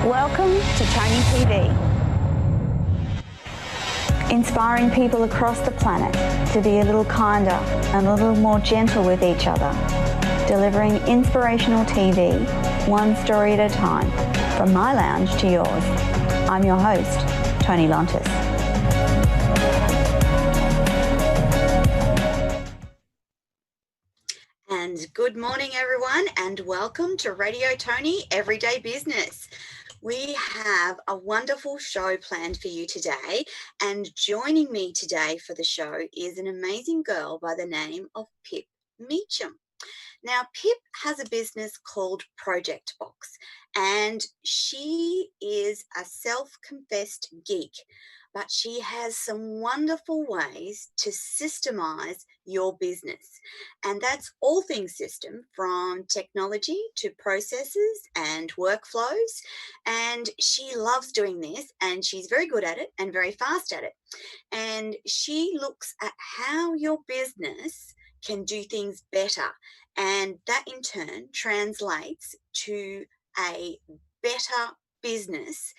Welcome to Tony TV. Inspiring people across the planet to be a little kinder and a little more gentle with each other. Delivering inspirational TV, one story at a time, from my lounge to yours. I'm your host, Tony Lontis. And good morning, everyone, and welcome to Radio Tony Everyday Business. We have a wonderful show planned for you today, and joining me today for the show is an amazing girl by the name of Pip Meacham. Now, Pip has a business called Project Box, and she is a self-confessed geek, but she has some wonderful ways to systemize your business. And that's all things system, from technology to processes and workflows. And she loves doing this, and she's very good at it and very fast at it. And she looks at how your business can do things better. And that in turn translates to a better business,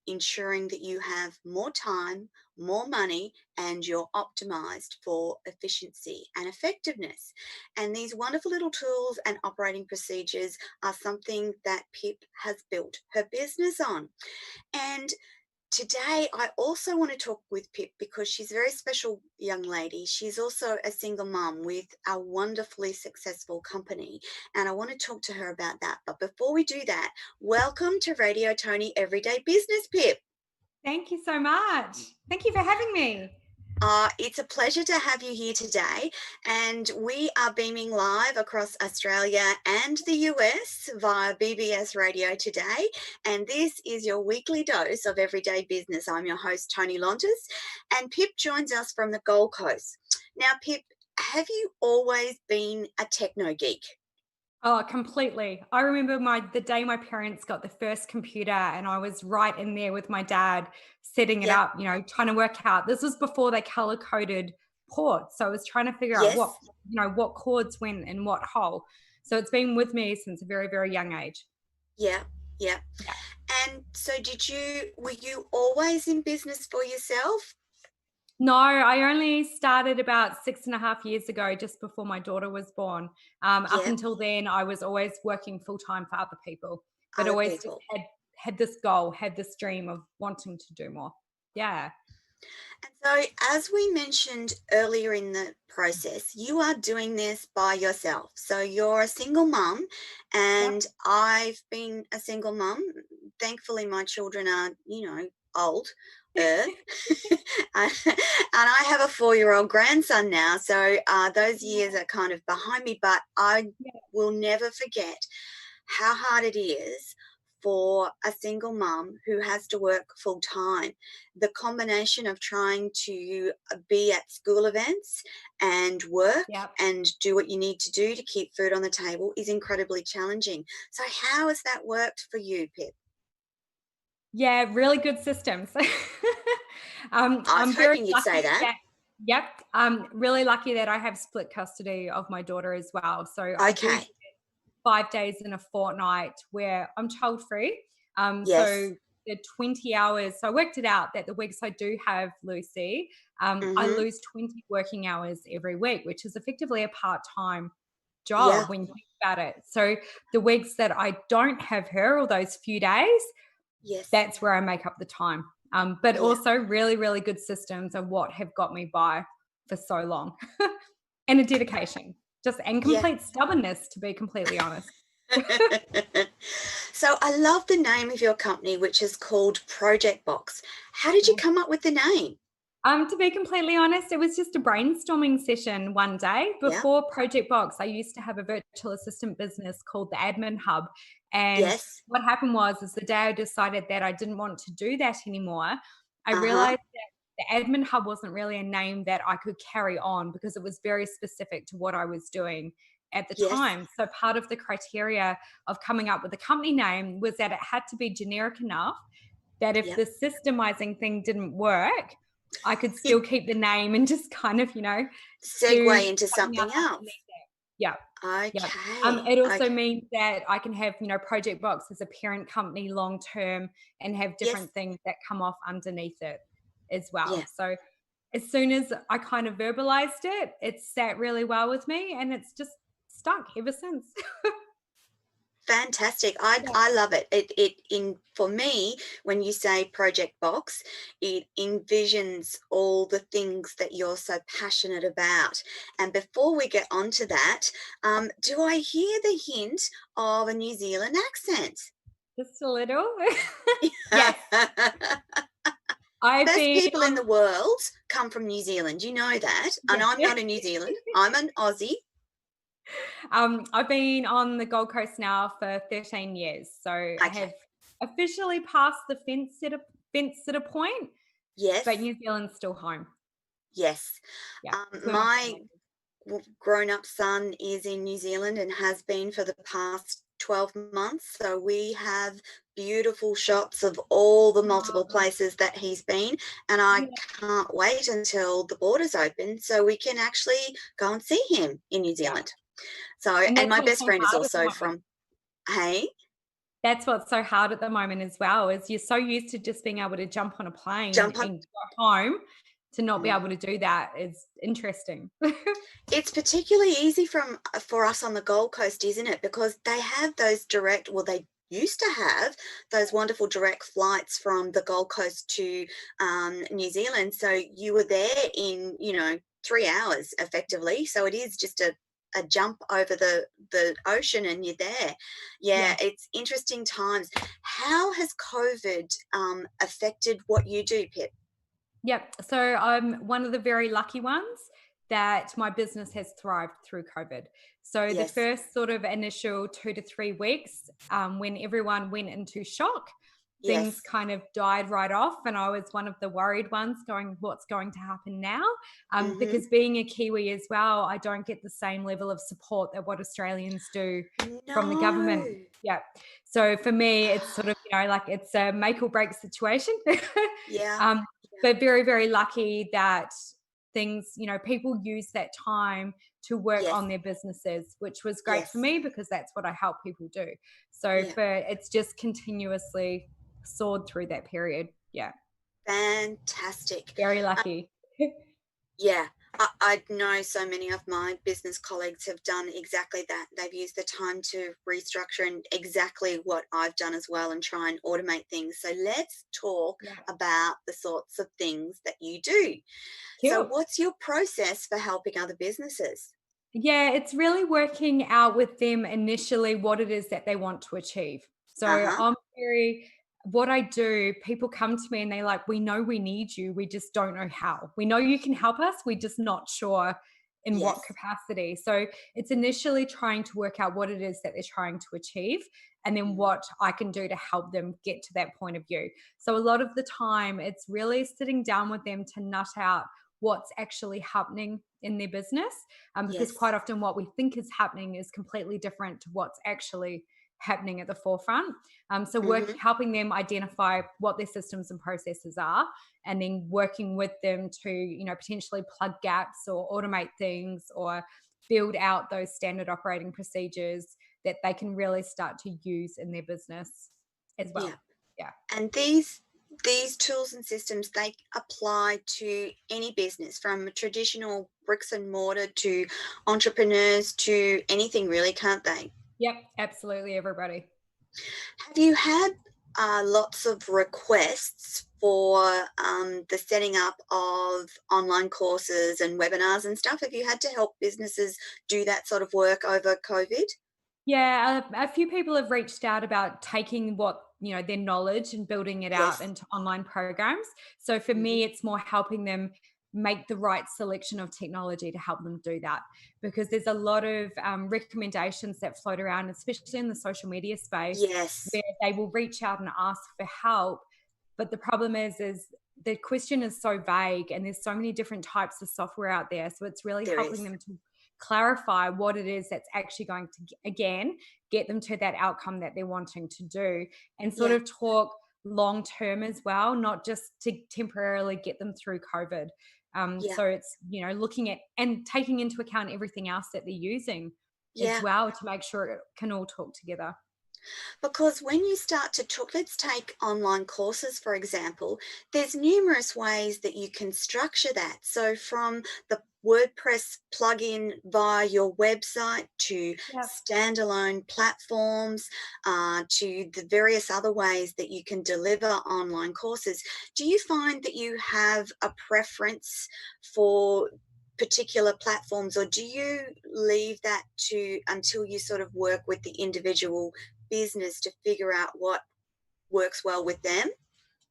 ensuring that you have more time, more money, and you're optimized for efficiency and effectiveness. And these wonderful little tools and operating procedures are something that Pip has built her business on. And today, I also want to talk with Pip because she's a very special young lady. She's also a single mum with a wonderfully successful company, and I want to talk to her about that. But before we do that, welcome to Radio Tony Everyday Business, Pip. Thank you so much. Thank you for having me. It's a pleasure to have you here today, and we are beaming live across Australia and the US via BBS Radio today, and this is your weekly dose of Everyday Business. I'm your host, Tony Lontis, and Pip joins us from the Gold Coast. Now, Pip, have you always been a techno geek? Oh, completely. I remember the day my parents got the first computer, and I was right in there with my dad setting it up, trying to work out. This was before they color coded ports. So I was trying to figure out what cords went in what hole. So it's been with me since a very, very young age. Yeah. And so were you always in business for yourself? No, I only started about 6.5 years ago, just before my daughter was born. Up until then, I was always working full-time for other people, but always just had this goal, had this dream of wanting to do more. Yeah. And so, as we mentioned earlier in the process, you are doing this by yourself. So you're a single mum, and I've been a single mum. Thankfully, my children are, old. And I have a 4-year-old grandson now, so those years are kind of behind me, but I will never forget how hard it is for a single mum who has to work full time. The combination of trying to be at school events and work and do what you need to do to keep food on the table is incredibly challenging. So how has that worked for you, Pip? Yeah, really good systems. I'm very hoping you'd lucky say that. Yep. I'm really lucky that I have split custody of my daughter as well. So I do 5 days in a fortnight where I'm child free. So the 20 hours, so I worked it out that the weeks I do have Lucy, I lose 20 working hours every week, which is effectively a part-time job when you think about it. So the weeks that I don't have her, or those few days, that's where I make up the time. But also really, really good systems are what have got me by for so long. And a dedication, and complete stubbornness, to be completely honest. So I love the name of your company, which is called Project Box. How did you come up with the name? To be completely honest, it was just a brainstorming session one day. Before Project Box, I used to have a virtual assistant business called the Admin Hub. And Yes. what happened was the day I decided that I didn't want to do that anymore, I Uh-huh. realized that the admin hub wasn't really a name that I could carry on because it was very specific to what I was doing at the Yes. time. So part of the criteria of coming up with a company name was that it had to be generic enough that if Yep. the systemizing thing didn't work, I could still keep the name and just kind of, do Segue into something else something else. underneath it. Yeah. Yeah. Okay. It also Okay. means that I can have, Project Box as a parent company long term and have Yes. different things that come off underneath it as Yeah. well. So as soon as I kind of verbalized it, it sat really well with me and it's just stuck ever since. Fantastic. I love it. For me, when you say Project Box, it envisions all the things that you're so passionate about. And before we get on to that, do I hear the hint of a New Zealand accent? Just a little. Yes. I've Best been people in the world come from New Zealand. You know that. And I'm yeah. not a New Zealand. I'm an Aussie. I've been on the Gold Coast now for 13 years. So I have Okay. officially passed the fence at a point, but Yes. New Zealand's still home. Yes. Yeah. It's where my My family is. grown-up son is in New Zealand and has been for the past 12 months. So we have beautiful shots of all the multiple Oh, places that he's been. And I yeah. can't wait until the borders open so we can actually go and see him in New Yeah. Zealand. So, And and that's my what's best so friend is hard at the also moment. from, hey, That's what's so hard at the moment as well, is you're so used to just being able to jump on a plane jump on. and go home to not be able Mhm. to do that is interesting. It's particularly easy for us on the Gold Coast, isn't it? Because they have those direct, well, they used to have those wonderful direct flights from the Gold Coast to New Zealand. So you were there in, 3 hours effectively. So it is just a jump over the ocean and you're there. Yeah, Yeah. it's interesting times. How has COVID affected what you do, Pip? Yep. So I'm one of the very lucky ones that my business has thrived through COVID. So the Yes. first sort of initial 2 to 3 weeks, when everyone went into shock, things Yes. kind of died right off. And I was one of the worried ones going, what's going to happen now? Mm-hmm. Because being a Kiwi as well, I don't get the same level of support that what Australians do from the government. No. Yeah. So for me, it's sort of, like it's a make or break situation. Yeah. um, but very, very lucky that things, people use that time to work Yes. on their businesses, which was great for Yes. me because that's what I help people do. So Yeah. it's just continuously soared through that period. Yeah. Fantastic. Very Uh, lucky. yeah. I know so many of my business colleagues have done exactly that. They've used the time to restructure and exactly what I've done as well and try and automate things. So let's talk Yeah. about the sorts of things that you do. So, Cool. what's your process for helping other businesses? Yeah, it's really working out with them initially what it is that they want to achieve. So Uh huh. what I do, people come to me and they're like, we know we need you. We just don't know how. We know you can help us. We're just not sure in what Yes. capacity. So it's initially trying to work out what it is that they're trying to achieve and then Mhm. what I can do to help them get to that point of view. So a lot of the time, it's really sitting down with them to nut out what's actually happening in their business, because Yes. quite often what we think is happening is completely different to what's actually happening at the forefront. So Hmm. helping them identify what their systems and processes are, and then working with them to, potentially plug gaps or automate things or build out those standard operating procedures that they can really start to use in their business as Yeah. well. Yeah. And these tools and systems, they apply to any business, from traditional bricks and mortar to entrepreneurs to anything really, can't they? Yep. Absolutely. Everybody. Have you had lots of requests for the setting up of online courses and webinars and stuff? Have you had to help businesses do that sort of work over COVID? Yeah, a few people have reached out about taking what, their knowledge and building it out Yes. into online programs. So for Hmm. me, it's more helping them make the right selection of technology to help them do that, because there's a lot of recommendations that float around, especially in the social media space, Yes. where they will reach out and ask for help. But the problem is the question is so vague, and there's so many different types of software out there. So it's really helping them to clarify what it is that's actually going to, again, get them to that outcome that they're wanting to do, and sort of talk long term as well, not just to temporarily get them through COVID. So it's, looking at and taking into account everything else that they're using as well, to make sure it can all talk together. Because when you start to talk, let's take online courses, for example, there's numerous ways that you can structure that. So from the WordPress plugin via your website to standalone platforms, to the various other ways that you can deliver online courses. Do you find that you have a preference for particular platforms, or do you leave that to until you sort of work with the individual business to figure out what works well with them?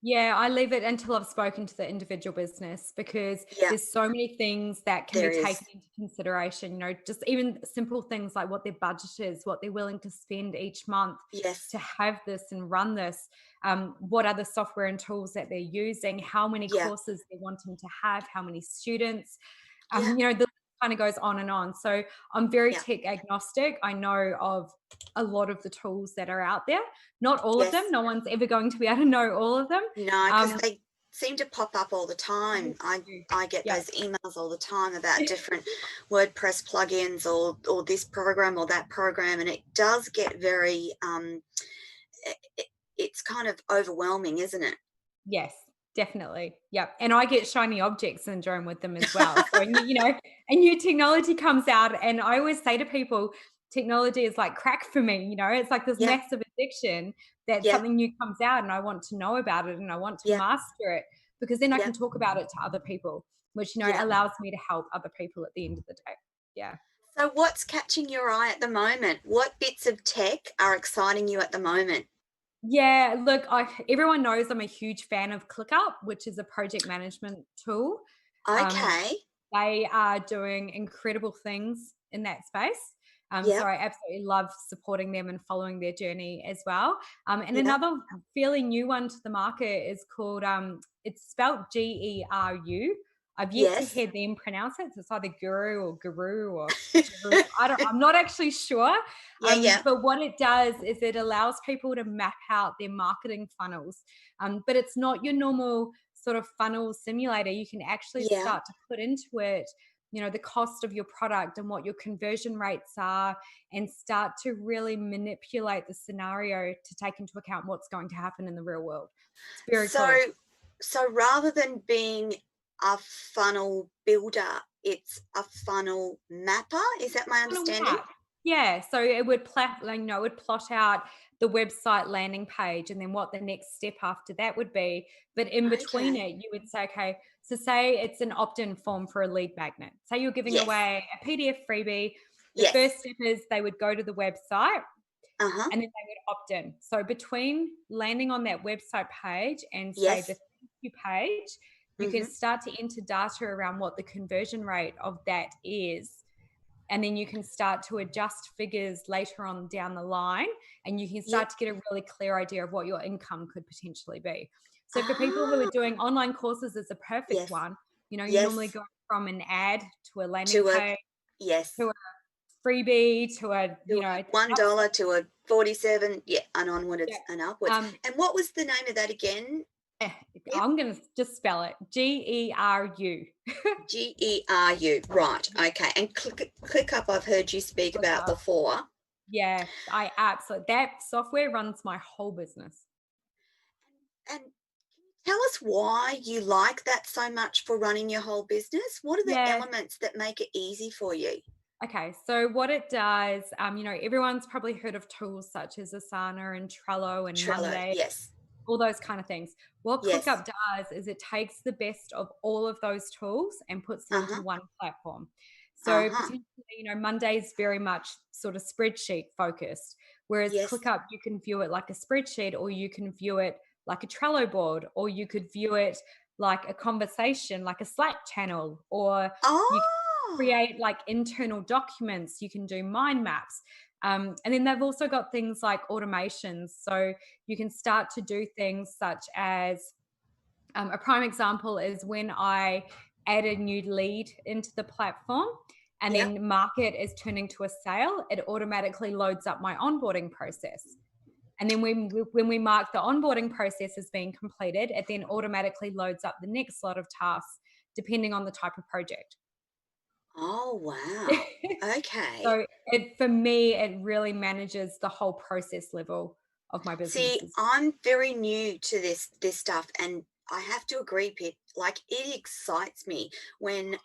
Yeah, I leave it until I've spoken to the individual business, because there's so many things that can be taken into consideration, just even simple things like what their budget is, what they're willing to spend each month to have this and run this, what other software and tools that they're using, how many courses they're wanting to have, how many students, the kind of goes on and on. So I'm very tech agnostic. I know of a lot of the tools that are out there, not all of them. No one's ever going to be able to know all of them. No, because they seem to pop up all the time. I get those emails all the time about different WordPress plugins or this program or that program, and it does get very it's kind of overwhelming, isn't it? Yes, definitely. Yep. And I get shiny object syndrome with them as well. So, a new technology comes out, and I always say to people, technology is like crack for me. It's like this massive addiction that something new comes out, and I want to know about it, and I want to master it, because then I can talk about it to other people, which, allows me to help other people at the end of the day. Yeah. So what's catching your eye at the moment? What bits of tech are exciting you at the moment? Yeah, look, everyone knows I'm a huge fan of ClickUp, which is a project management tool. Okay. They are doing incredible things in that space. So I absolutely love supporting them and following their journey as well. And another fairly new one to the market is called, it's spelled GERU. I've yet to hear them pronounce it. So it's either Guru or Guru or Guru. I'm not actually sure. But what it does is it allows people to map out their marketing funnels. But it's not your normal sort of funnel simulator. You can actually start to put into it, the cost of your product and what your conversion rates are, and start to really manipulate the scenario to take into account what's going to happen in the real world. It's very cool. So rather than being a funnel builder, it's a funnel mapper. Is that my understanding? Yeah. So it would plot out the website landing page, and then what the next step after that would be. But in between it, you would say, okay, so say it's an opt-in form for a lead magnet. Say you're giving away a PDF freebie. The first step is they would go to the website, and then they would opt in. So between landing on that website page and say the thank you page, you can start to enter data around what the conversion rate of that is. And then you can start to adjust figures later on down the line, and you can start to get a really clear idea of what your income could potentially be. So for people who are doing online courses, it's a perfect one. You normally go from an ad to a landing page, to a freebie, to a $1 to a 47, and onwards and upwards. And what was the name of that again? I'm going to just spell it GERU. GERU, right? Okay. And ClickUp, I've heard you speak about before. Yeah, I absolutely. That software runs my whole business. And can you tell us why you like that so much for running your whole business? What are the elements that make it easy for you? Okay, so what it does, everyone's probably heard of tools such as Asana and Trello and Monday. All those kind of things. What ClickUp does is it takes the best of all of those tools and puts them into one platform. So potentially, Monday is very much sort of spreadsheet focused, whereas ClickUp, you can view it like a spreadsheet, or you can view it like a Trello board, or you could view it like a conversation, like a Slack channel, or you can create like internal documents. You can do mind maps. And then they've also got things like automations. So you can start to do things such as a prime example is when I add a new lead into the platform and then market is turning to a sale, it automatically loads up my onboarding process. And then when we mark the onboarding process as being completed, it then automatically loads up the next lot of tasks depending on the type of project. Oh, wow. Okay. So for me, it really manages the whole process level of my business. See, I'm very new to this stuff, and I have to agree, Pip, like it excites me when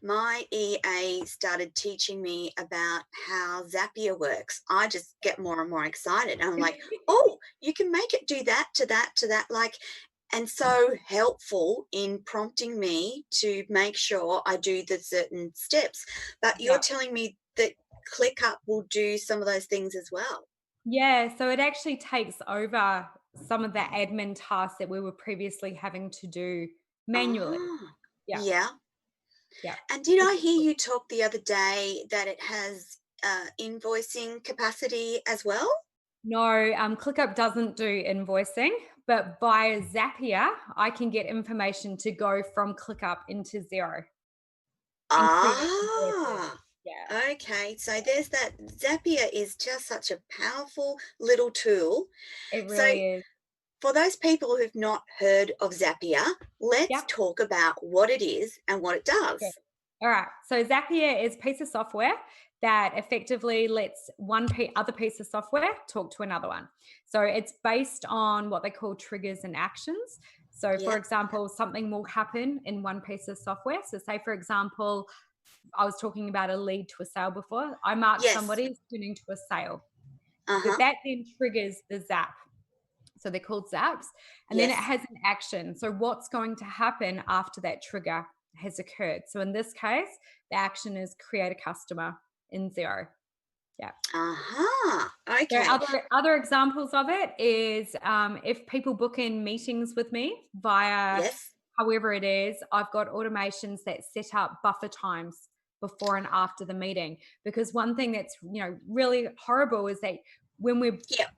my EA started teaching me about how Zapier works. I just get more and more excited. And I'm like, oh, you can make it do that to that to that, like, and so helpful in prompting me to make sure I do the certain steps. But you're telling me that ClickUp will do some of those things as well. Yeah, so it actually takes over some of the admin tasks that we were previously having to do manually. Ah, Yeah. yeah. Yeah. And did I hear you talk the other day that it has invoicing capacity as well? No, ClickUp doesn't do invoicing, but via Zapier, I can get information to go from ClickUp into Xero and create invoices. Ah, Yeah, okay. So there's that. Zapier is just such a powerful little tool. it So really is. for those people who've not heard of Zapier, let's Yep. talk about what it is and what it does. Okay. All right. So Zapier is a piece of software that effectively lets other piece of software talk to another one. So it's based on what they call triggers and actions. So for Yep. example, something will happen in one piece of software. So say for example, I was talking about a lead to a sale before. I marked Yes. somebody as turning to a sale. So Uh-huh. that then triggers the Zap. So they're called Zaps. And then it Yes. has an action. So what's going to happen after that trigger has occurred? So in this case, the action is create a customer in Xero. Yeah. Uh-huh. So Okay. other examples of it is if people book in meetings with me via Yes. however it is, I've got automations that set up buffer times before and after the meeting. Because one thing that's really horrible is that when we're Yep.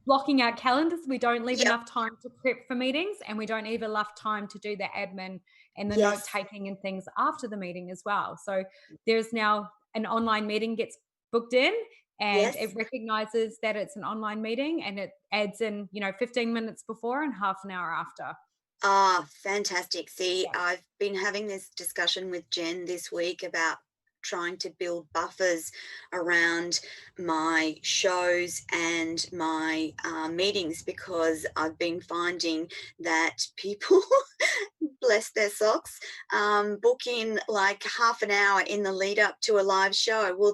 blocking out calendars, we don't leave Yep. enough time to prep for meetings, and we don't leave enough time to do the admin and the Yes. note taking and things after the meeting as well. So there's now an online meeting gets booked in, and Yes. it recognizes that it's an online meeting, and it adds in 15 minutes before and half an hour after. Ah, fantastic. See, Yeah. I've been having this discussion with Jen this week about trying to build buffers around my shows and my meetings, because I've been finding that people, bless their socks, book in like half an hour in the lead up to a live show. Well,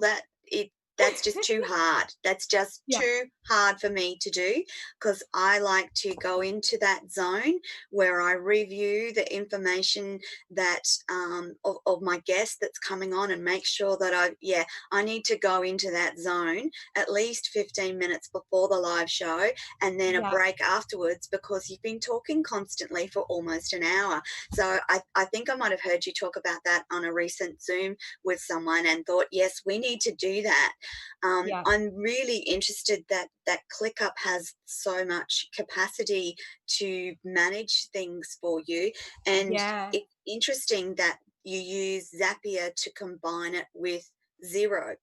that's just too hard. That's just Yeah. too hard for me to do, because I like to go into that zone where I review the information that of my guest that's coming on, and make sure that I need to go into that zone at least 15 minutes before the live show, and then a Yeah. break afterwards, because you've been talking constantly for almost an hour. So I think I might have heard you talk about that on a recent Zoom with someone, and thought, yes, we need to do that. Yeah. I'm really interested that ClickUp has so much capacity to manage things for you, and Yeah. it's interesting that you use Zapier to combine it with Xero.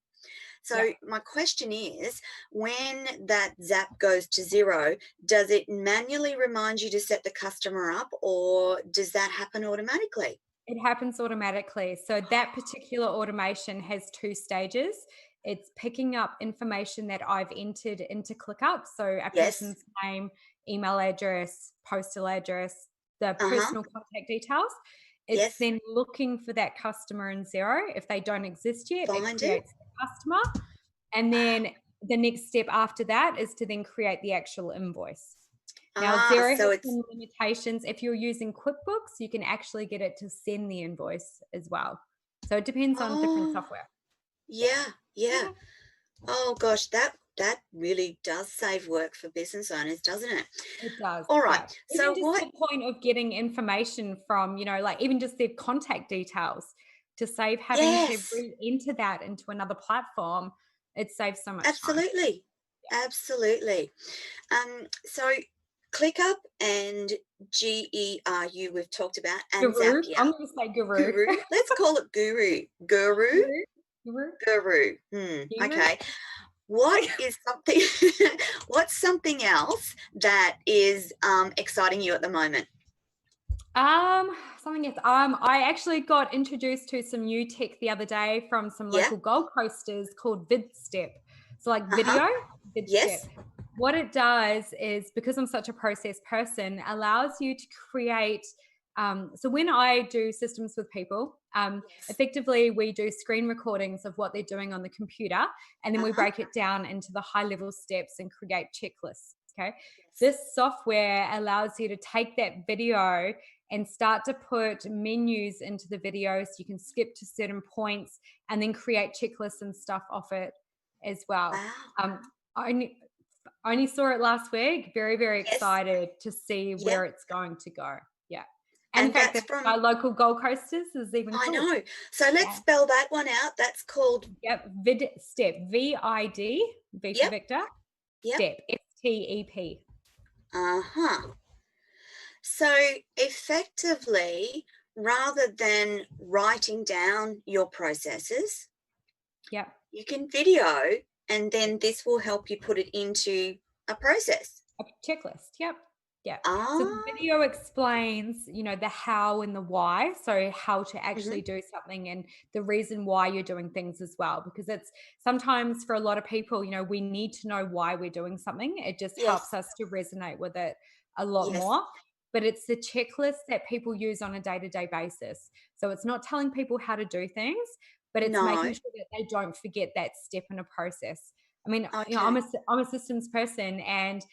So Yeah. my question is, when that Zap goes to Xero, does it manually remind you to set the customer up, or does that happen automatically? It happens automatically. So that particular automation has 2 stages. It's picking up information that I've entered into ClickUp. So a Yes. person's name, email address, postal address, the Uh-huh. personal contact details. It's Yes. then looking for that customer in Xero. If they don't exist yet, it Find it. creates the customer. And then the next step after that is to then create the actual invoice. Now, Xero So has it's some limitations. If you're using QuickBooks, you can actually get it to send the invoice as well. So it depends on different oh software. yeah, yeah. Yeah. Oh gosh, that really does save work for business owners, doesn't it? It does. All right. Yeah. So Even just what? the point of getting information from, like even just their contact details to save having to Yes, re-enter that into another platform, it saves so much time. absolutely. Absolutely. So ClickUp and GERU we've talked about, and Guru. Zapier. I'm going to say guru. Guru. Let's call it Guru. Guru. Guru. Guru. Guru. Guru. Okay. What is something? What's something else that is exciting you at the moment? Something else. I actually got introduced to some new tech the other day from some Yeah. local Gold Coasters called VidStep. So like video, VidStep. Yes. What it does is, because I'm such a process person, allows you to create. So when I do systems with people, effectively we do screen recordings of what they're doing on the computer, and then we break it down into the high level steps and create checklists. Okay. This software allows you to take that video and start to put menus into the video so you can skip to certain points and then create checklists and stuff off it as well. Wow. I only saw it last week. Very, very excited to see where Yep. it's going to go. Yeah. And the fact that's that from our local Gold Coasters is even I cooler. know. So let's spell that one out. That's called VidStep. V-I-D, V for Victor, Step, S-T-E-P. So effectively, rather than writing down your processes, you can video, and then this will help you put it into a process. A checklist. Yep. So the video explains, the how and the why. So how to actually do something and the reason why you're doing things as well. Because it's sometimes for a lot of people, we need to know why we're doing something. It just helps us to resonate with it a lot more. But it's the checklist that people use on a day-to-day basis. So it's not telling people how to do things, but it's making sure that they don't forget that step in a process. I mean, I'm a systems person, and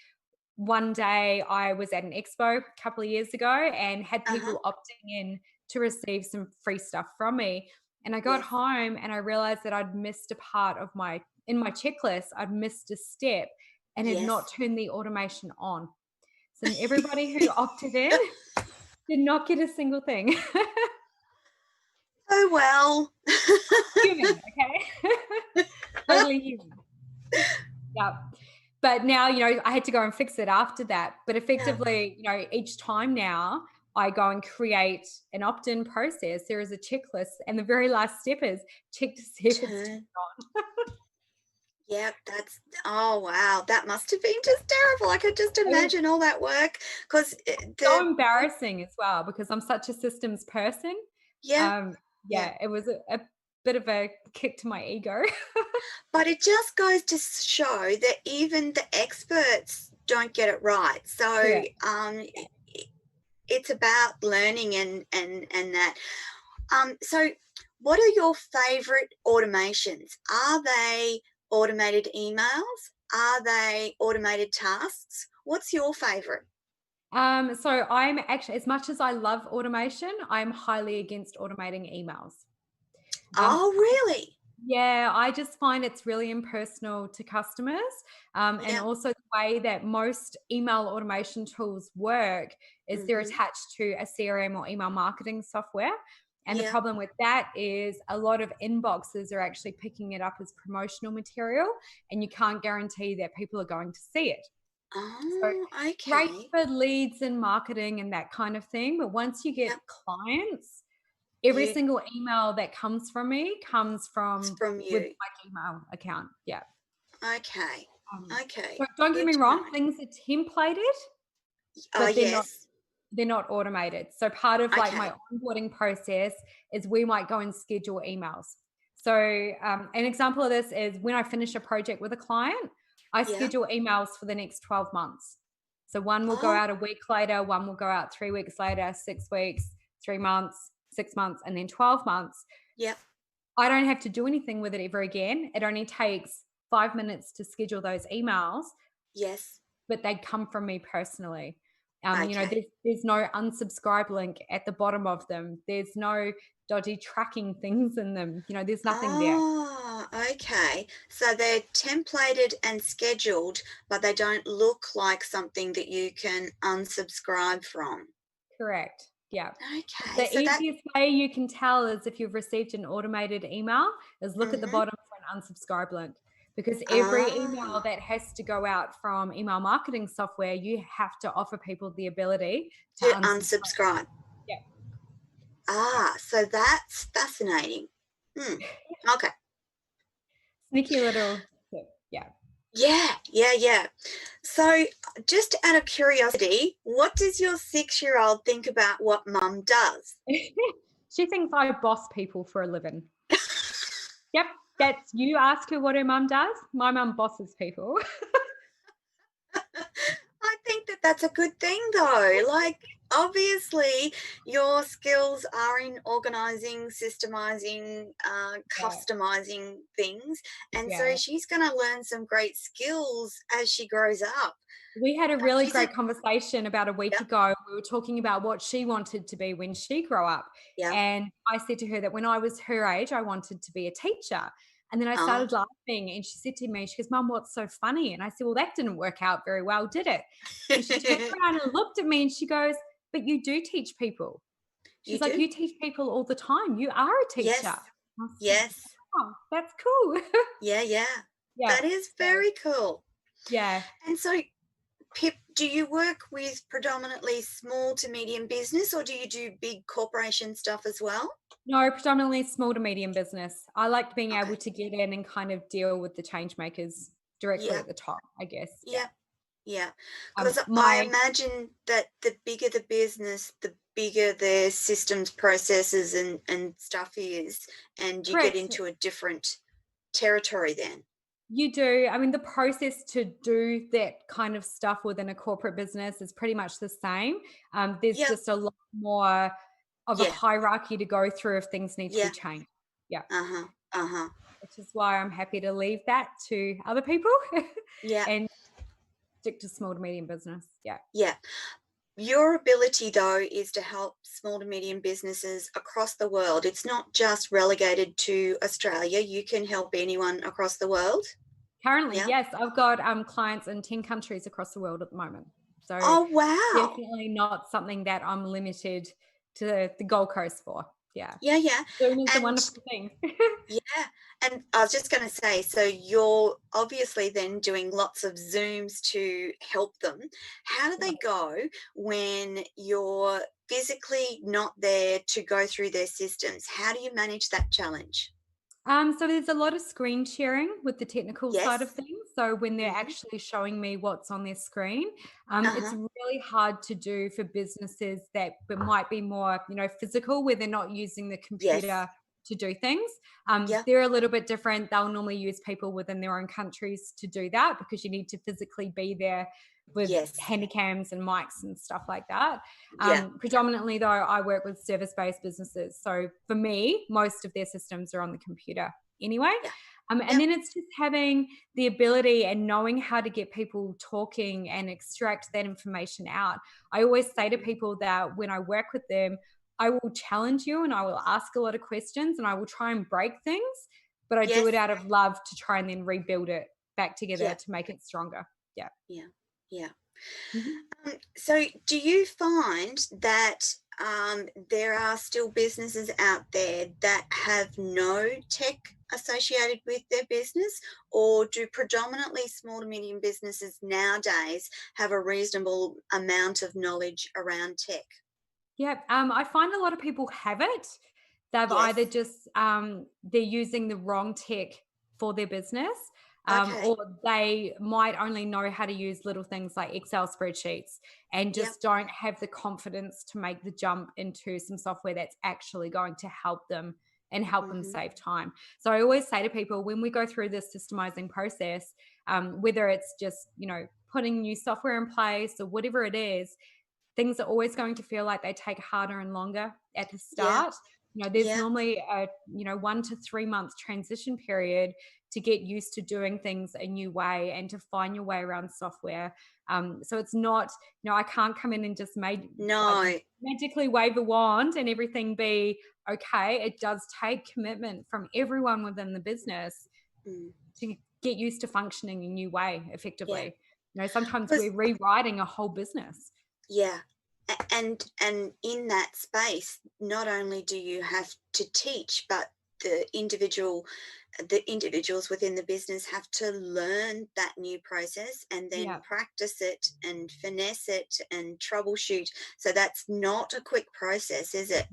one day I was at an expo a couple of years ago and had people opting in to receive some free stuff from me. And I got home and I realized that I'd missed a part of in my checklist, I'd missed a step and had not turned the automation on. So everybody who opted in did not get a single thing. Oh, well. Human, okay? Totally human. Yeah. But now, I had to go and fix it after that. But effectively, each time now I go and create an opt-in process, there is a checklist. And the very last step is check to see if it's turned on. Yeah, oh, wow. That must have been just terrible. I could just imagine all that work. Because so embarrassing as well, because I'm such a systems person. Yeah. It was a bit of a kick to my ego. But it just goes to show that even the experts don't get it right. So it's about learning and that. So what are your favorite automations? Are they automated emails? Are they automated tasks? What's your favorite? So I'm actually, as much as I love automation, I'm highly against automating emails. Oh, really? Yeah, I just find it's really impersonal to customers. And also the way that most email automation tools work is they're attached to a CRM or email marketing software. And the problem with that is a lot of inboxes are actually picking it up as promotional material, and you can't guarantee that people are going to see it. Oh, okay. Great for leads and marketing and that kind of thing. But once you get clients, every single email that comes from me comes from you with my Gmail account. Yeah. Okay. Okay. So don't get me wrong, things are templated, but they're not automated. So part of like my onboarding process is we might go and schedule emails. So an example of this is when I finish a project with a client, I schedule emails for the next 12 months. So one will go out a week later, one will go out 3 weeks later, 6 weeks, 3 months, 6 months, and then 12 months. Yeah. I don't have to do anything with it ever again. It only takes 5 minutes to schedule those emails. Yes. But they come from me personally. There's no unsubscribe link at the bottom of them. There's no dodgy tracking things in them. There's nothing there. Oh, okay. So they're templated and scheduled, but they don't look like something that you can unsubscribe from. Correct. Yeah. Okay. The easiest way you can tell is if you've received an automated email is look at the bottom for an unsubscribe link, because every email that has to go out from email marketing software, you have to offer people the ability to unsubscribe. Yeah. So that's fascinating. Okay. Sneaky little tip. Yeah. Yeah. So just out of curiosity, what does your 6-year-old think about what mum does? She thinks I boss people for a living. Yep. You ask her what her mum does. My mum bosses people. I think that's a good thing though. Like, obviously your skills are in organizing, systemizing, customizing things, and so she's going to learn some great skills as she grows up. We had a really great conversation about a week ago. We were talking about what she wanted to be when she grew up. And I said to her that when I was her age, I wanted to be a teacher. And then I started laughing, and she said to me, she goes, "Mum, what's so funny?" And I said, "Well, that didn't work out very well, did it?" And she turned around and looked at me and she goes, "But you do teach people." She's like, "You teach people all the time. You are a teacher." Yes. Oh, that's cool. Yeah. That is very cool. Yeah. And so, Pip, do you work with predominantly small to medium business, or do you do big corporation stuff as well? No, predominantly small to medium business. I like being able to get in and kind of deal with the change makers directly at the top, I guess. Yeah. Because I imagine that the bigger the business, the bigger their systems, processes and stuff is, and you get into a different territory then. You do. I mean, the process to do that kind of stuff within a corporate business is pretty much the same. There's just a lot more of a hierarchy to go through if things need to be changed. Yeah. Which is why I'm happy to leave that to other people. And stick to small to medium business. Yeah. Your ability, though, is to help small to medium businesses across the world. It's not just relegated to Australia. You can help anyone across the world. Currently, yes. I've got clients in 10 countries across the world at the moment. So definitely not something that I'm limited to the Gold Coast for. Yeah. Zoom is a wonderful thing. And I was just going to say, so you're obviously then doing lots of Zooms to help them. How do they go when you're physically not there to go through their systems? How do you manage that challenge? So there's a lot of screen sharing with the technical side of things. So when they're actually showing me what's on their screen, it's really hard to do for businesses that might be more, physical, where they're not using the computer to do things. They're a little bit different. They'll normally use people within their own countries to do that, because you need to physically be there with handycams and mics and stuff like that. Predominantly, though, I work with service-based businesses. So for me, most of their systems are on the computer anyway. And then it's just having the ability and knowing how to get people talking and extract that information out. I always say to people that when I work with them, I will challenge you and I will ask a lot of questions and I will try and break things, but I do it out of love to try and then rebuild it back together to make it stronger. Yeah. So do you find that there are still businesses out there that have no tech associated with their business, or do predominantly small to medium businesses nowadays have a reasonable amount of knowledge around tech? I find a lot of people have it. They've either just they're using the wrong tech for their business, or they might only know how to use little things like Excel spreadsheets and just don't have the confidence to make the jump into some software that's actually going to help them and help them save time. So I always say to people, when we go through this systemizing process, whether it's just, putting new software in place or whatever it is, things are always going to feel like they take harder and longer at the start. There's normally a 1 to 3 month transition period to get used to doing things a new way and to find your way around software. So it's not, I can't come in and just magically wave a wand and everything be okay. It does take commitment from everyone within the business to get used to functioning a new way effectively. Sometimes we're rewriting a whole business. Yeah. And in that space, not only do you have to teach, but the individuals within the business have to learn that new process and then practice it and finesse it and troubleshoot. So that's not a quick process, is it?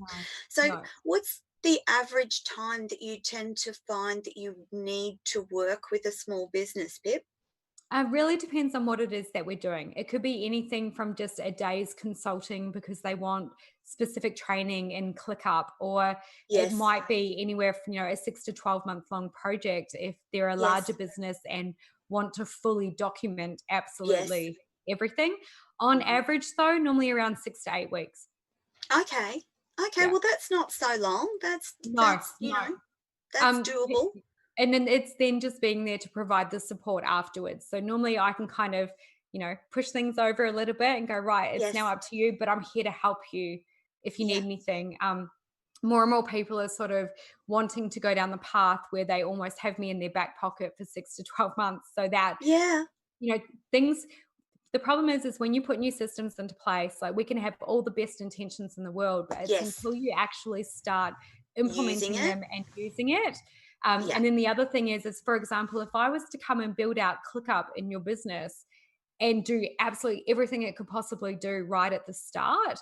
No. What's the average time that you tend to find that you need to work with a small business, Pip? Really depends on what it is that we're doing. It could be anything from just a day's consulting because they want specific training in ClickUp, or it might be anywhere from, a 6 to 12 month long project if they're a larger business and want to fully document absolutely everything. On average, though, normally around 6 to 8 weeks. Okay. Well, that's not so long. That's doable. And then it's then just being there to provide the support afterwards. So normally I can kind of, push things over a little bit and go, right, it's now up to you, but I'm here to help you if you need anything. More and more people are sort of wanting to go down the path where they almost have me in their back pocket for 6 to 12 months. So that, the problem is when you put new systems into place, like we can have all the best intentions in the world, but it's until you actually start implementing them and using it. And then the other thing is, for example, if I was to come and build out ClickUp in your business and do absolutely everything it could possibly do right at the start,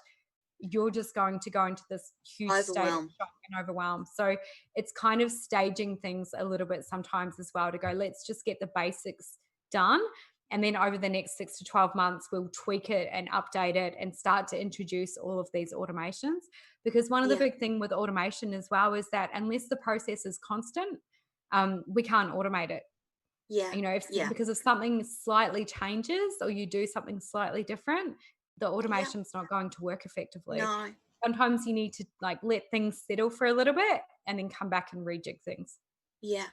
you're just going to go into this huge state of shock and overwhelm. So it's kind of staging things a little bit sometimes as well to go, let's just get the basics done. And then over the next 6 to 12 months, we'll tweak it and update it and start to introduce all of these automations. Because one of the big things with automation as well is that unless the process is constant, we can't automate it. Because if something slightly changes or you do something slightly different, the automation's not going to work effectively. No. Sometimes you need to let things settle for a little bit and then come back and rejig things. Yeah.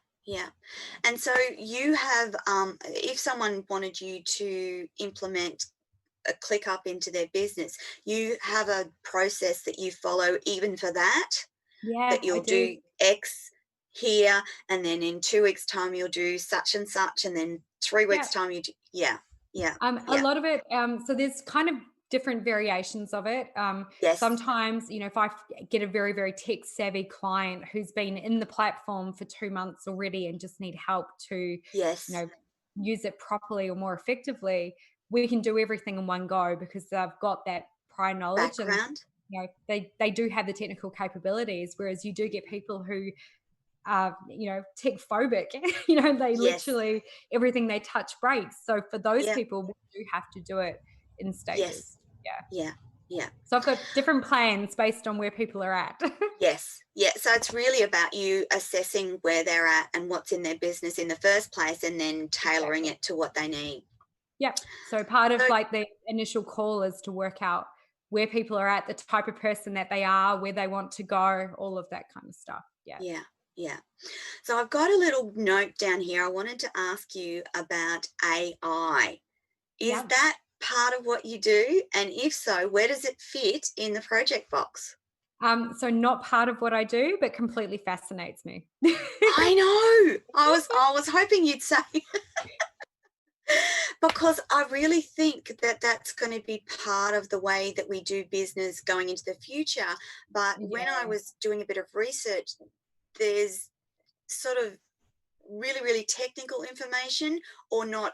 And so you have, if someone wanted you to implement a ClickUp into their business, you have a process that you follow even for that? That you'll do X here, and then in 2 weeks' time you'll do such and such, and then 3 weeks' time you do, a lot of it, so there's kind of different variations of it. Sometimes, if I get a very, very tech savvy client who's been in the platform for 2 months already and just need help to, use it properly or more effectively, we can do everything in one go because they've got that prior knowledge background. And, they do have the technical capabilities. Whereas you do get people who are, tech phobic, they literally, everything they touch breaks. So for those people, we do have to do it in stages. So I've got different plans based on where people are at. So it's really about you assessing where they're at and what's in their business in the first place, and then tailoring it to what they need. So part of the initial call is to work out where people are at, the type of person that they are, where they want to go, all of that kind of stuff. So I've got a little note down here. I wanted to ask you about AI. Is that part of what you do? And if so, where does it fit in the project box? So not part of what I do, but completely fascinates me. I know. I was hoping you'd say because I really think that that's going to be part of the way that we do business going into the future. But when I was doing a bit of research, there's sort of really, really technical information or not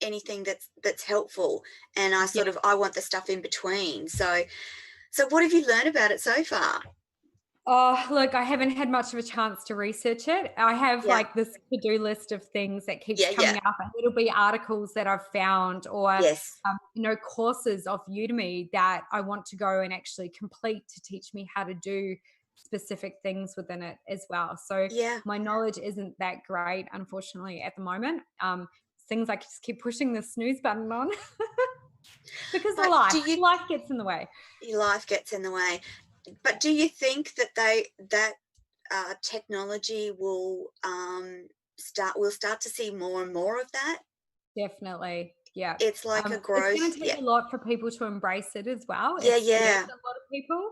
anything that's helpful. And I want the stuff in between. So what have you learned about it so far? Oh, look, I haven't had much of a chance to research it. I have this to-do list of things that keeps coming up, and it'll be articles that I've found or, courses off Udemy that I want to go and actually complete to teach me how to do specific things within it as well. So my knowledge isn't that great, unfortunately, at the moment. Things I just keep pushing the snooze button on because life gets in the way. Life gets in the way. But do you think that technology will we'll start to see more and more of that. Definitely. Yeah. It's like a growth. It's going to take a lot for people to embrace it as well. Yeah, It scares yeah. a lot of people.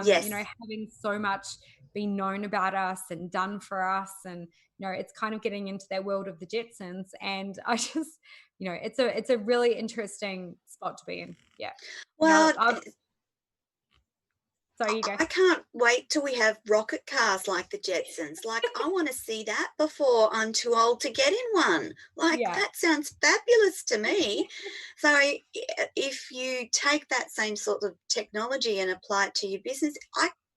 Yes. You know, having so much been known about us and done for us, and you know, it's kind of getting into that world of the Jetsons. And I just, you know, it's a really interesting spot to be in. Yeah. Well, sorry, you go. I can't wait till we have rocket cars like the Jetsons. Like, I want to see that before I'm too old to get in one. Like, that sounds fabulous to me. So if you take that same sort of technology and apply it to your business,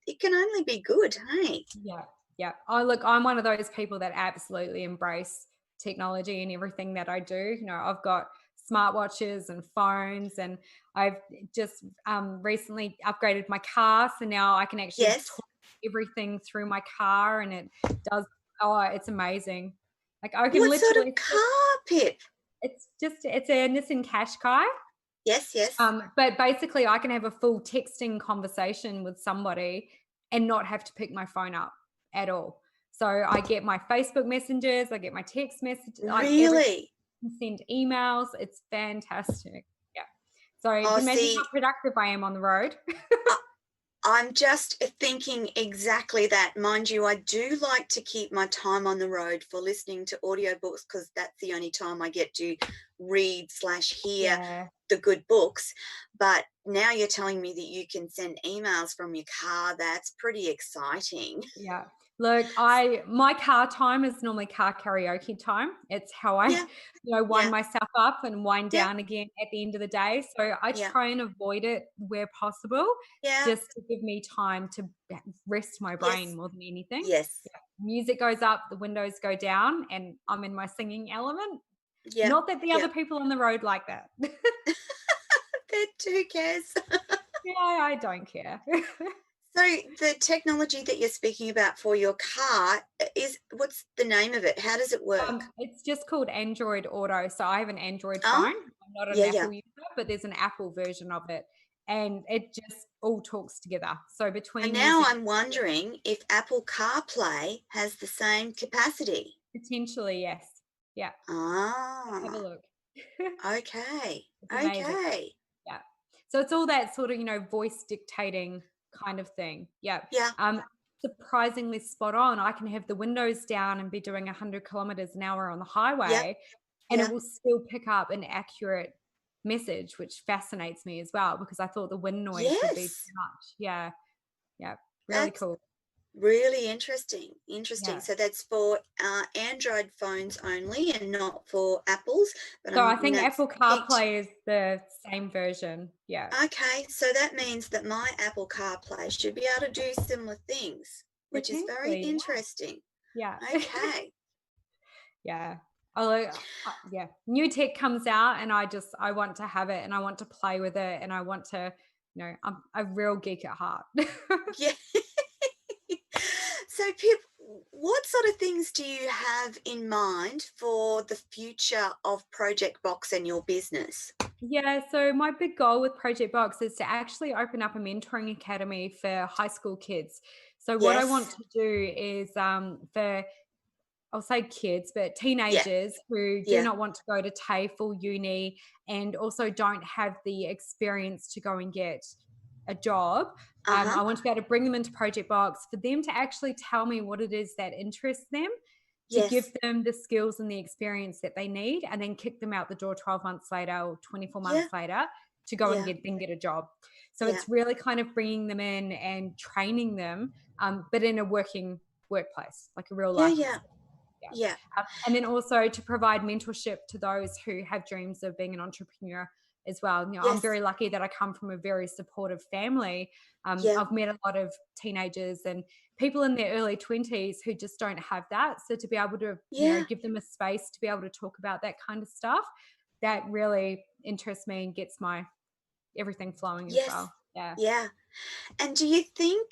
it can only be good, hey? Yeah, yeah. Oh, look, I'm one of those people that absolutely embrace technology in everything that I do. You know, I've got smartwatches and phones, and I've just recently upgraded my car, so now I can actually talk everything through my car, and it does. Oh, it's amazing. Like, I can what literally. What sort of car, Pip? It's a Nissan Qashqai. Yes, yes. But basically, I can have a full texting conversation with somebody and not have to pick my phone up at all. So I get my Facebook messages, I get my text messages. Really? I send emails. It's fantastic. Yeah. So you can imagine how productive I am on the road. I'm just thinking exactly that. Mind you, I do like to keep my time on the road for listening to audiobooks, because that's the only time I get to read/hear the good books. But now you're telling me that you can send emails from your car. That's pretty exciting. Yeah. Look, my car time is normally car karaoke time. It's how I, wind myself up and wind down again at the end of the day. So I try and avoid it where possible, just to give me time to rest my brain more than anything. Yes. Yeah. Music goes up, the windows go down, and I'm in my singing element. Yeah. Not that the other people on the road like that. Who cares? Yeah, I don't care. So the technology that you're speaking about for your car what's the name of it? How does it work? It's just called Android Auto. So I have an Android phone. I'm not an Apple user, but there's an Apple version of it, and it just all talks together. So between and now I'm wondering if Apple CarPlay has the same capacity. Potentially, yes. Yeah. Have a look. Okay. Okay. Yeah. So it's all that sort of, voice dictating kind of thing. Yeah. Yeah. Surprisingly spot on. I can have the windows down and be doing 100 kilometers an hour on the highway, and it will still pick up an accurate message, which fascinates me as well, because I thought the wind noise would be too much. Yeah. Yeah. Really cool. Really interesting. So that's for Android phones only and not for Apple's. But so I think Apple CarPlay is the same version. Yeah. Okay, so that means that my Apple CarPlay should be able to do similar things, which is very interesting. Yeah. Okay. Yeah. Yeah. New tech comes out, and I want to have it, and I want to play with it, and I want to, I'm a real geek at heart. Yeah. So Pip, what sort of things do you have in mind for the future of Project Box and your business? Yeah, so my big goal with Project Box is to actually open up a mentoring academy for high school kids. So what I want to do is for, I'll say kids, but teenagers who do not want to go to TAFE or uni, and also don't have the experience to go and get a job. I want to be able to bring them into Project Box, for them to actually tell me what it is that interests them, to give them the skills and the experience that they need, and then kick them out the door 12 months later or 24 months later to go and get a job. So it's really kind of bringing them in and training them, but in a working workplace, like a real life. Yeah. And then also to provide mentorship to those who have dreams of being an entrepreneur as well. I'm very lucky that I come from a very supportive family. I've met a lot of teenagers and people in their early 20s who just don't have that. So to be able to give them a space to be able to talk about that kind of stuff, that really interests me and gets my everything flowing as well. Yeah. And do you think,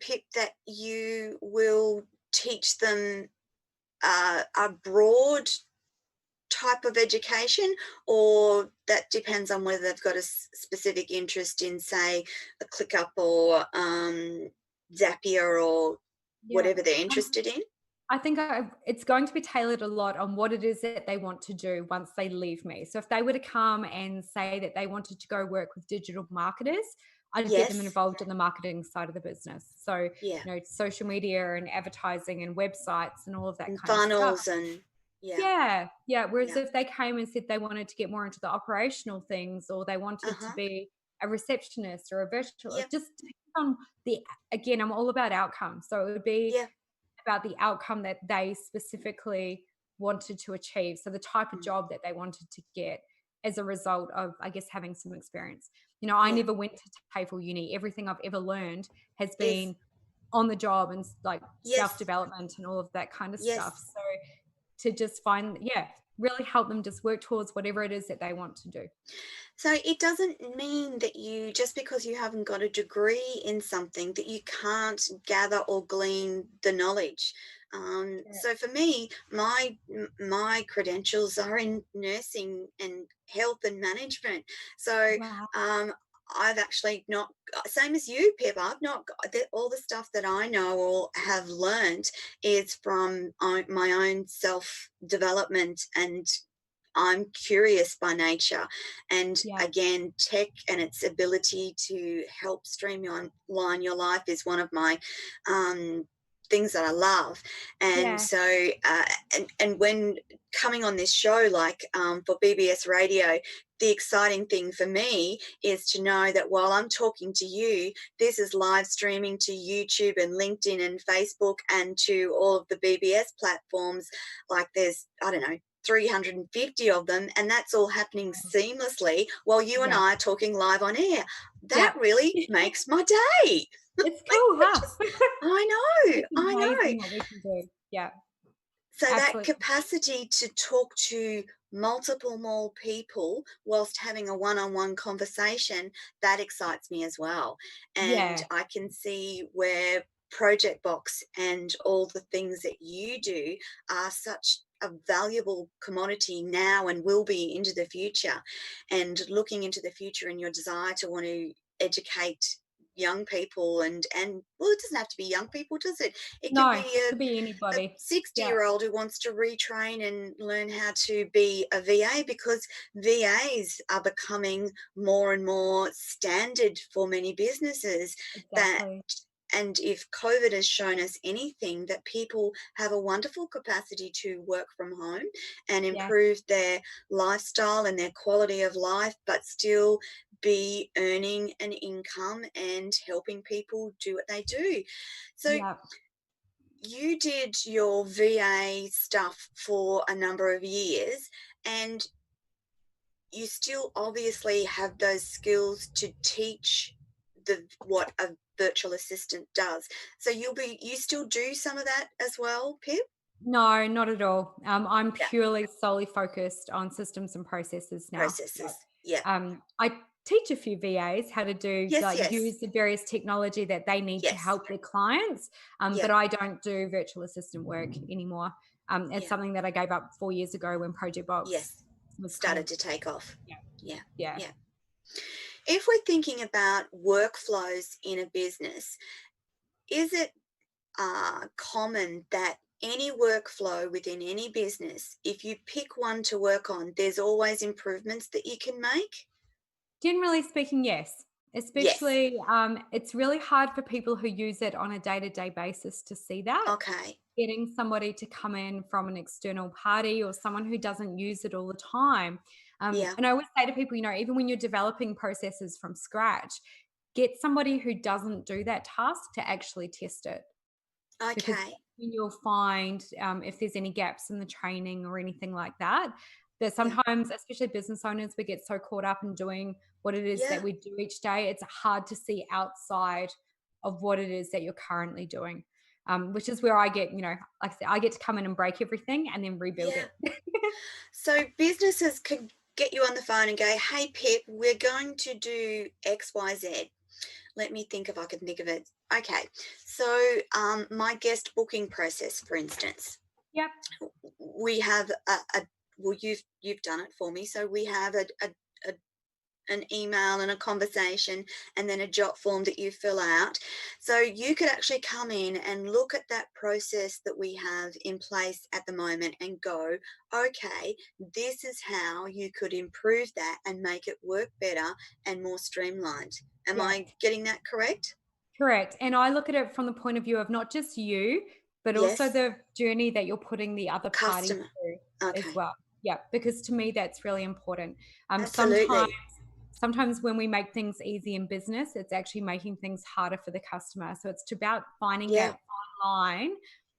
Pip, that you will teach them a broad type of education, or that depends on whether they've got a specific interest in, say, a ClickUp or Zapier or whatever they're interested in? I think it's going to be tailored a lot on what it is that they want to do once they leave me. So if they were to come and say that they wanted to go work with digital marketers, I'd get them Yes. involved in the marketing side of the business. So, Yeah. social media and advertising and websites and all of that And kind of stuff. funnels and yeah. Yeah. Yeah. Whereas Yeah. if they came and said they wanted to get more into the operational things, or they wanted to Uh-huh. be a receptionist or a virtual, it Yeah. just depends on again, I'm all about outcomes. So it would be Yeah. about the outcome that they specifically wanted to achieve. So the type of Mm. job that they wanted to get as a result of, I guess, having some experience. I Yeah. never went to TAFE uni. Everything I've ever learned has Yes. been on the job and like Yes. self-development and all of that kind of stuff. Yes. So to just find, really help them just work towards whatever it is that they want to do. So it doesn't mean that you, just because you haven't got a degree in something, that you can't gather or glean the knowledge. Yeah. So for me, my credentials are in nursing and health and management. So Wow. I've actually not, same as you, Pip. I've not got all the stuff that I know or have learned is from my own self development, and I'm curious by nature. And Yeah. again, tech and its ability to help streamline your life is one of my things that I love. And Yeah. so, and when coming on this show, like for BBS Radio, the exciting thing for me is to know that while I'm talking to you, this is live streaming to YouTube and LinkedIn and Facebook and to all of the BBS platforms. Like there's, I don't know, 350 of them, and that's all happening seamlessly while you and Yeah. I are talking live on air. That Yeah. really makes my day. It's cool, huh? I It's know. amazing what we can do. Yeah. So that Absolutely. capacity to talk to multiple more people whilst having a one-on-one conversation, that excites me as well. And Yeah. I can see where Project Box and all the things that you do are such a valuable commodity now and will be into the future. And looking into the future and your desire to want to educate young people, and well, it doesn't have to be young people, does it? It could No, be could be a anybody. Yeah. 60-year-old who wants to retrain and learn how to be a VA, because VAs are becoming more and more standard for many businesses. That Exactly. And if COVID has shown us anything, that people have a wonderful capacity to work from home and Yeah. improve their lifestyle and their quality of life, but still be earning an income and helping people do what they do. So Yeah. you did your VA stuff for a number of years, and you still obviously have those skills to teach what a virtual assistant does. So you still do some of that as well, Pip? No, not at all. I'm Yeah. purely solely focused on systems and processes now. Processes. Yeah. I teach a few VAs how to do Yes, like yes. use the various technology that they need to Yes. help their clients. Yeah. But I don't do virtual assistant work anymore. It's Yeah. something that I gave up 4 years ago when Project Box Yes. was Started to take off. yeah. Yeah. Yeah. Yeah. If we're thinking about workflows in a business, is it common that any workflow within any business, if you pick one to work on, there's always improvements that you can make? Generally speaking, yes. Yes. Especially, it's really hard for people who use it on a day-to-day basis to see that. Okay. Getting somebody to come in from an external party or someone who doesn't use it all the time. Yeah. And I always say to people, even when you're developing processes from scratch, get somebody who doesn't do that task to actually test it. Because Okay. you'll find if there's any gaps in the training or anything like that, that Yeah. sometimes, especially business owners, we get so caught up in doing what it is Yeah. that we do each day. It's hard to see outside of what it is that you're currently doing, which is where I get, like I said, I get to come in and break everything and then rebuild Yeah. it. So businesses could get you on the phone and go, "Hey, Pip, we're going to do XYZ." Let me think if I can think of it. Okay. So my guest booking process, for instance, Yep. we have well, you've done it for me. So we have a an email and a conversation and then a jot form that you fill out. So you could actually come in and look at that process that we have in place at the moment and go, okay, this is how you could improve that and make it work better and more streamlined. Am I getting that correct? Correct. And I look at it from the point of view of not just you, but also Yes. the journey that you're putting the other party Customer. through as Okay. well. Yeah, because to me that's really important. Sometimes Absolutely. sometimes when we make things easy in business, it's actually making things harder for the customer. So it's about finding that Yeah. fine line Yeah.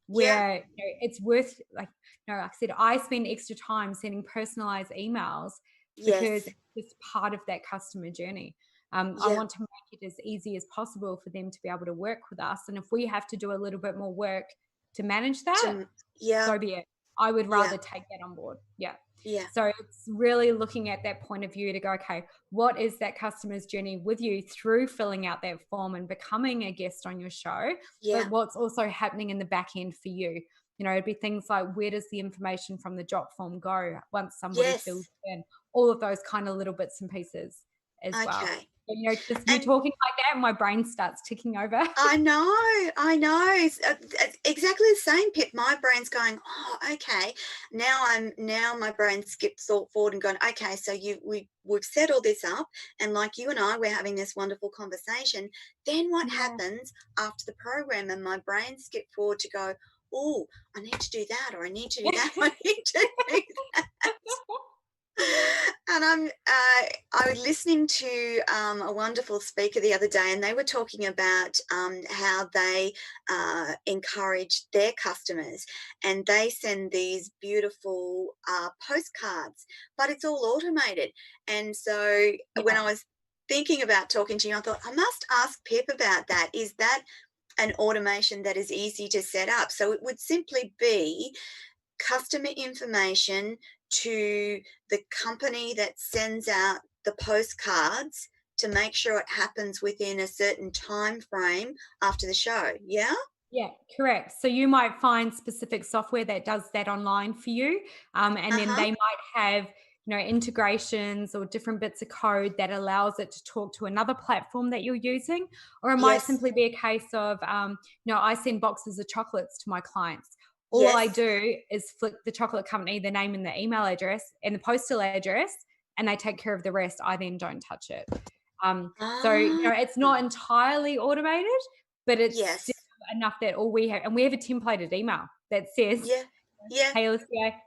where it's worth, like, like I said, I spend extra time sending personalized emails because Yes. it's just part of that customer journey. I Yeah. want to make it as easy as possible for them to be able to work with us. And if we have to do a little bit more work to manage that, To, yeah. so be it. I would Yeah. rather take that on board. Yeah. Yeah. So it's really looking at that point of view to go, okay, what is that customer's journey with you through filling out that form and becoming a guest on your show? Yeah. But what's also happening in the back end for you? You know, it'd be things like, where does the information from the drop form go once somebody fills Yes. it in? All of those kind of little bits and pieces as well. Okay. And, you know, just you And talking like that, my brain starts ticking over. I know. It's exactly the same, Pip. My brain's going, oh, okay. Now my brain skipped thought forward and going, okay, so we've set all this up, and like you and I, we're having this wonderful conversation. Then what Yeah. happens after the program? And my brain skipped forward to go, oh, I need to do that, or I need to do that, I need to do that. And I was listening to a wonderful speaker the other day, and they were talking about how they encourage their customers, and they send these beautiful postcards, but it's all automated. And so when Yeah. I was thinking about talking to you, I thought I must ask Pip about that. Is that an automation that is easy to set up? So it would simply be customer information to the company that sends out the postcards to make sure it happens within a certain time frame after the show. Yeah. Yeah, correct. So you might find specific software that does that online for you, and then Uh-huh. they might have, you know, integrations or different bits of code that allows it to talk to another platform that you're using, or it might Yes. simply be a case of, you know, I send boxes of chocolates to my clients. All I Yes. do is flick the chocolate company, the name and the email address and the postal address, and they take care of the rest. I then don't touch it. So you Ah. know, it's not entirely automated, but it's Yes. enough that all we have, and we have a templated email that says, Yeah. Yeah. "Hey, Alicia,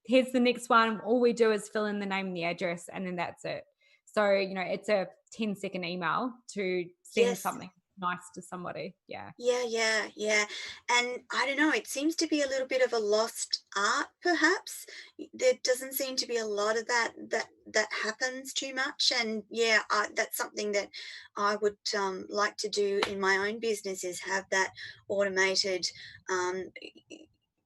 here's the next one." All we do is fill in the name and the address, and then that's it. So, you know, it's a 10-second email to send Yes. something nice to somebody. Yeah. Yeah. And I don't know, it seems to be a little bit of a lost art, perhaps. There doesn't seem to be a lot of that happens too much. And yeah, that's something that I would like to do in my own business, is have that automated, um,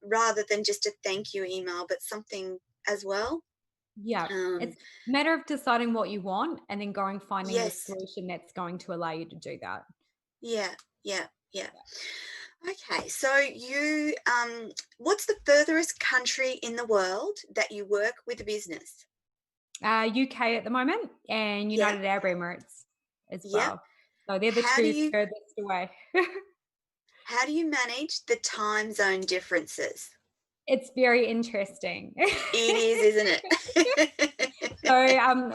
rather than just a thank you email, but something as well. Yeah. Um, It's a matter of deciding what you want and then going finding the yes. solution that's going to allow you to do that. Yeah. Yeah. Okay, so what's the furthest country in the world that you work with a business? UK at the moment and Yeah, United Arab Emirates as yeah. well. So they're the How do two you furthest away. how do you manage the time zone differences? It's very interesting. It is, isn't it? So,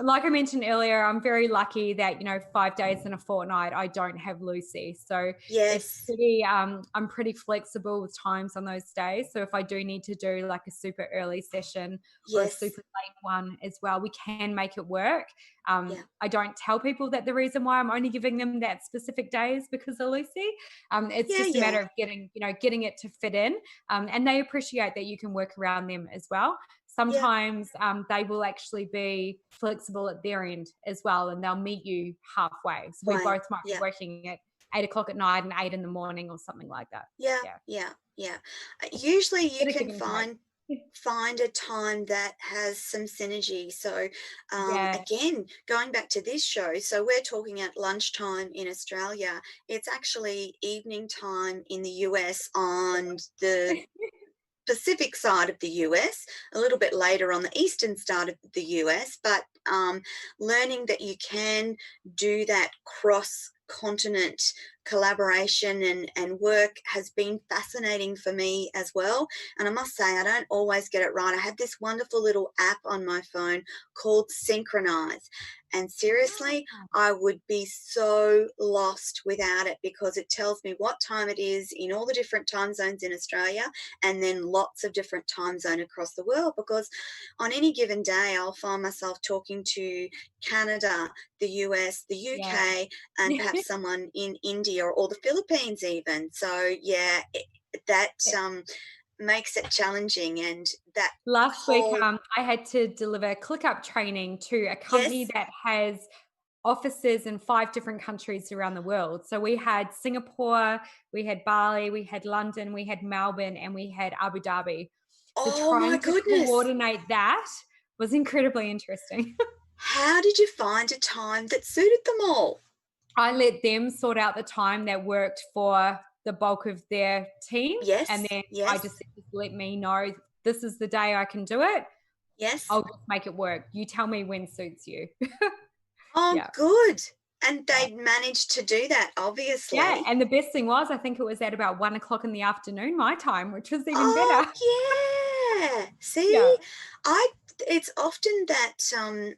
like I mentioned earlier, I'm very lucky that, you know, 5 days in a fortnight, I don't have Lucy. So it's Yes, pretty, I'm pretty flexible with times on those days. So if I do need to do like a super early session or a yes, super late one as well, we can make it work. yeah, I don't tell people that the reason why I'm only giving them that specific day is because of Lucy. It's just a yeah. matter of getting, you know, getting it to fit in. And they appreciate that you can work around them as well. Yeah. Sometimes they will actually be flexible at their end as well, and they'll meet you halfway. So we Right. both might be Yeah, working at 8 o'clock at night and 8 in the morning or something like that. yeah, Yeah. yeah. Usually you Bit of give can and take. find a time that has some synergy. So Yeah. again, going back to this show, so we're talking at lunchtime in Australia. It's actually evening time in the US on the Pacific side of the US, a little bit later on the eastern side of the US, but learning that you can do that cross-continent collaboration and work has been fascinating for me as well. And I must say, I don't always get it right. I have this wonderful little app on my phone called Synchronize. And seriously, I would be so lost without it, because it tells me what time it is in all the different time zones in Australia, and then lots of different time zone across the world, because on any given day I'll find myself talking to Canada, the US, the UK, and perhaps someone in India or the Philippines even. So yeah, that makes it challenging. And that last week I had to deliver ClickUp training to a company that has offices in 5 different countries around the world. So we had Singapore, we had Bali, we had London, we had Melbourne, and we had Abu Dhabi. So trying to coordinate that was incredibly interesting. How did you find a time that suited them all? I let them sort out the time that worked for the bulk of their team. And then I just let me know, this is the day I can do it. I'll just make it work. You tell me when suits you. Good. And they managed to do that, obviously. Yeah, and the best thing was, I think it was at about 1 o'clock in the afternoon, my time, which was even better. Yeah. See, it's often that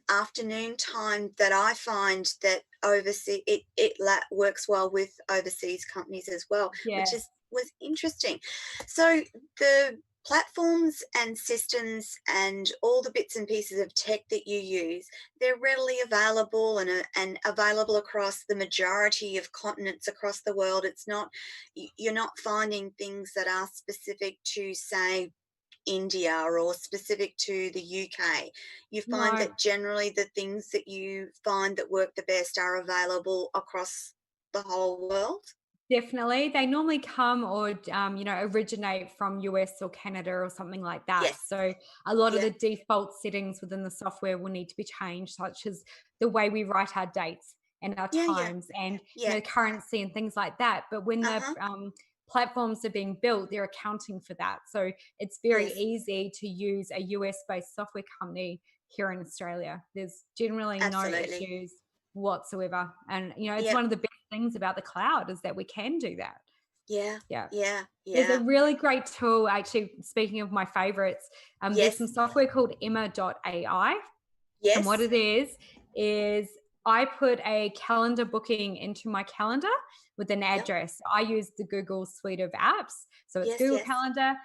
afternoon time that I find that it works well with overseas companies as well, which was interesting. So the platforms and systems and all the bits and pieces of tech that you use, they're readily available and available across the majority of continents across the world. It's not, you're not finding things that are specific to, say, India or specific to the UK. You find that generally the things that you find that work the best are available across the whole world. Definitely. They normally come or, originate from US or Canada or something like that. So a lot of the default settings within the software will need to be changed, such as the way we write our dates and our times and currency and things like that. But when the platforms are being built, they're accounting for that. So it's very easy to use a US-based software company here in Australia. There's generally no issues whatsoever. And, it's one of the best things about the cloud is that we can do that. Yeah. There's a really great tool, actually, speaking of my favorites, there's some software called Emma.ai. And what it is I put a calendar booking into my calendar with an address. I use the Google suite of apps. So it's Google Calendar.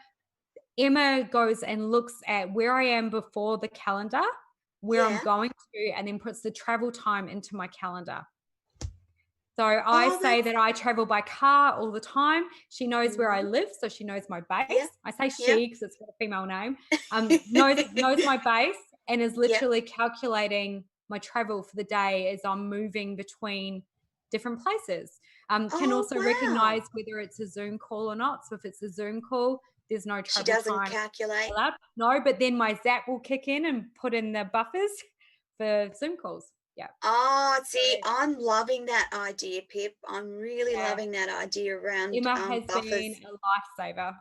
Emma goes and looks at where I am before the calendar, where I'm going to, and then puts the travel time into my calendar. So I say that I travel by car all the time. She knows where I live, so she knows my base. I say she because it's got a female name. Knows my base and is literally calculating my travel for the day as I'm moving between different places. Can also recognize whether it's a Zoom call or not. So if it's a Zoom call, there's no travel time. She doesn't calculate. No, but then my Zap will kick in and put in the buffers for Zoom calls. Yeah. Oh, see, I'm loving that idea, Pip. I'm really loving that idea around Emma has buffers. been a lifesaver.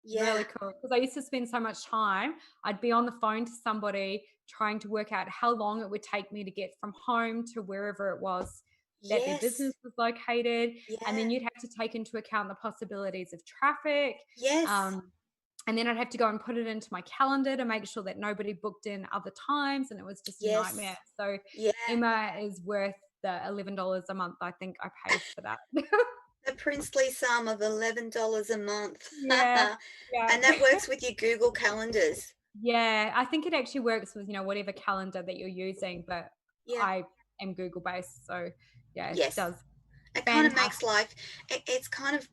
Really cool. Because I used to spend so much time. I'd be on the phone to somebody trying to work out how long it would take me to get from home to wherever it was that their business was located. And then you'd have to take into account the possibilities of traffic. And then I'd have to go and put it into my calendar to make sure that nobody booked in other times. And it was just a nightmare. So Emma is worth the $11 a month. I think I paid for that. The princely sum of $11 a month. Yeah. And that works with your Google calendars. Yeah, I think it actually works with, whatever calendar that you're using, but I am Google based. So it does. It kind of makes life, it's kind of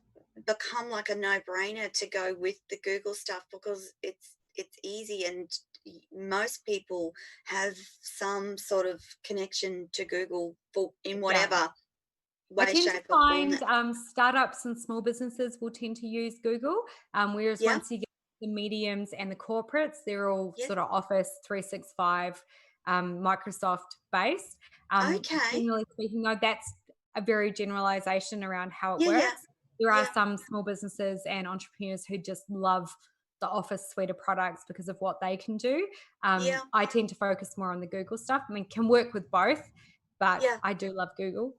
become like a no-brainer to go with the Google stuff because it's easy, and most people have some sort of connection to Google in whatever way, shape, or form. Startups and small businesses will tend to use Google, whereas once you get the mediums and the corporates, they're all sort of Office 365, Microsoft based. Generally speaking, though, that's a very generalization around how it works. There are some small businesses and entrepreneurs who just love the Office suite of products because of what they can do. I tend to focus more on the Google stuff. I mean, can work with both, but I do love Google.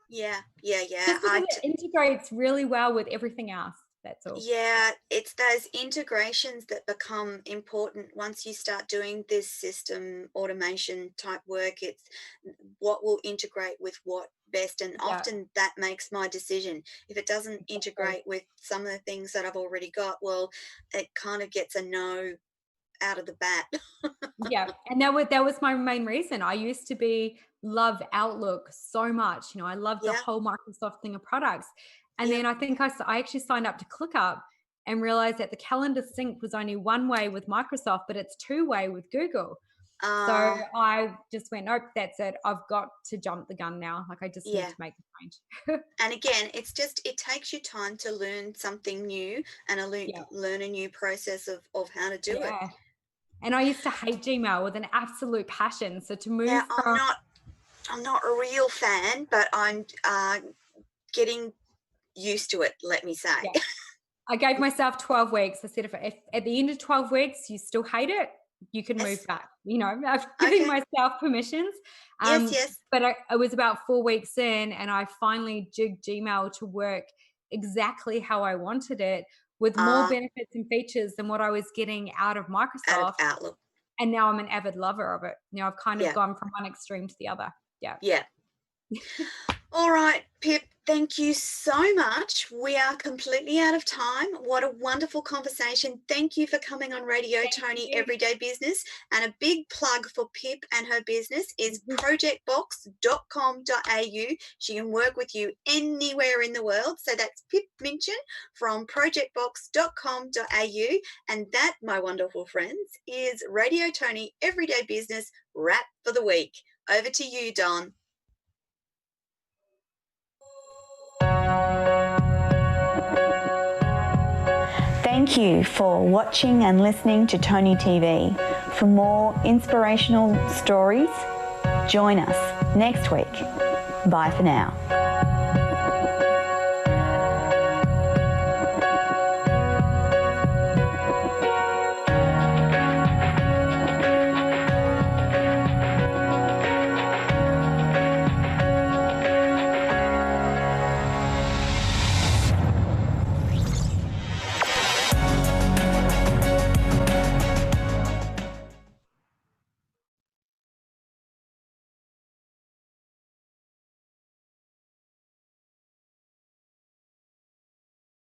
Yeah. Just because it integrates really well with everything else. That's all. Yeah, it's those integrations that become important once you start doing this system automation type work. It's what will integrate with what best, and often that makes my decision. If it doesn't integrate with some of the things that I've already got, well, it kind of gets a no out of the bat. Yeah, and that was my main reason. I used to love Outlook so much. I love the whole Microsoft thing of products. And then I think I actually signed up to ClickUp and realized that the calendar sync was only one way with Microsoft, but it's two-way with Google. So I just went, nope, that's it. I've got to jump the gun now. Like I just need to make the change. And again, it takes you time to learn something new and learn a new process of how to do it. And I used to hate Gmail with an absolute passion. So to move from... I'm not a real fan, but I'm getting used to it, let me say. Yeah. I gave myself 12 weeks. I said, if at the end of 12 weeks you still hate it, you can move back. I'm giving myself permissions. Yes. But I was about 4 weeks in, and I finally jigged Gmail to work exactly how I wanted it, with more benefits and features than what I was getting out of Microsoft. Out of Outlook. And now I'm an avid lover of it. I've kind of gone from one extreme to the other. Yeah. All right, Pip, thank you so much. We are completely out of time. What a wonderful conversation. Thank you for coming on Radio Tony Everyday Business. And a big plug for Pip and her business is projectbox.com.au. She can work with you anywhere in the world. So that's Pip Minchin from projectbox.com.au. And that, my wonderful friends, is Radio Tony Everyday Business wrap for the week. Over to you, Don. Thank you for watching and listening to Tony TV. For more inspirational stories, join us next week. Bye for now.